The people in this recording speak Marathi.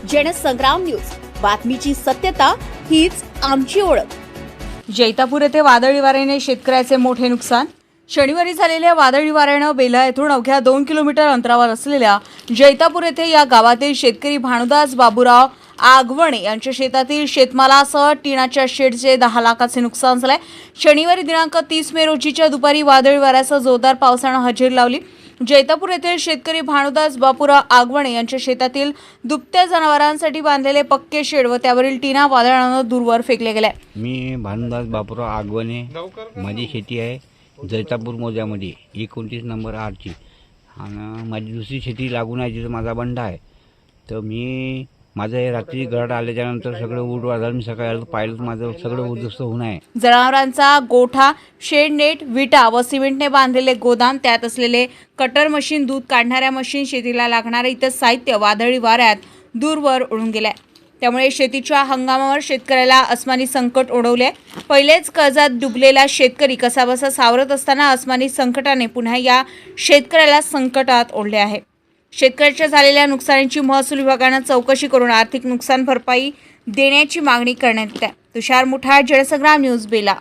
जनसंग्राम न्यूज, बातमीची सत्यता हीच आमची ओळख। जैतापूर येथे वादळी वाऱ्याने शेतकऱ्याचे मोठे नुकसान। शनिवारी झालेल्या वादळी वाऱ्याने बेला येथून अवघ्या 2 किलोमीटर अंतरावर असलेल्या जैतापूर येथे या गावातील शेतकरी भानुदास बाबूराव आगवणे यांच्या शेतातील शेतमालासह टिनाच्या शेडचे 10 लाखाचे नुकसान झाले। शनिवारी दिनांक 30 मे रोजीच्या दुपारी वादळी वाऱ्यासह जोरदार पावसाने हजेरी लावली। जैतापूर येथील शेतकरी भानुदास बापूराव आगवणे यांच्या शेतातील दुभत्या जनावरांसाठी बांधलेले पक्के शेड व त्यावरील टिना वादळाने दूरवर फेकले गेले। मी भानुदास बापूराव आगवणे, माझी शेती आहे जैतापूर मोजामध्ये 29 नंबर आरची, आणि माझी दुसरी शेती लागून आहे जिथं माझा बंडा आहे। तर मी माझं हे रात्री गरड आल्याच्यानंतर सगळं उडवायला मी सकाळी आलं पाहिलं तर माझं सगळं उद्ध्वस्त होऊन आहे। जनावरांचा गोठा, शेड नेट, विटा व सिमेंटने बांधलेले गोदाम, त्यात असलेले कटर मशीन, दूध काढणाऱ्या मशीन, शेतीला लागणारे इतर साहित्य वादळी वाऱ्यात दूरवर उडून गेले। त्यामुळे शेतीच्या हंगामावर शेतकऱ्याला अस्मानी संकट ओढवले। पहिलेच कर्जात डुबलेला शेतकरी कसाबसा सावरत असताना अस्मानी संकटाने पुन्हा या शेतकऱ्याला संकटात ओढले आहे। शेतकऱ्याच्या झालेल्या नुकसानीची महसूल विभागाने चौकशी करून आर्थिक नुकसान भरपाई देण्याची मागणी करण्यात येते। तुषार मुठाळ, जनसंग्राम न्यूज, बेला।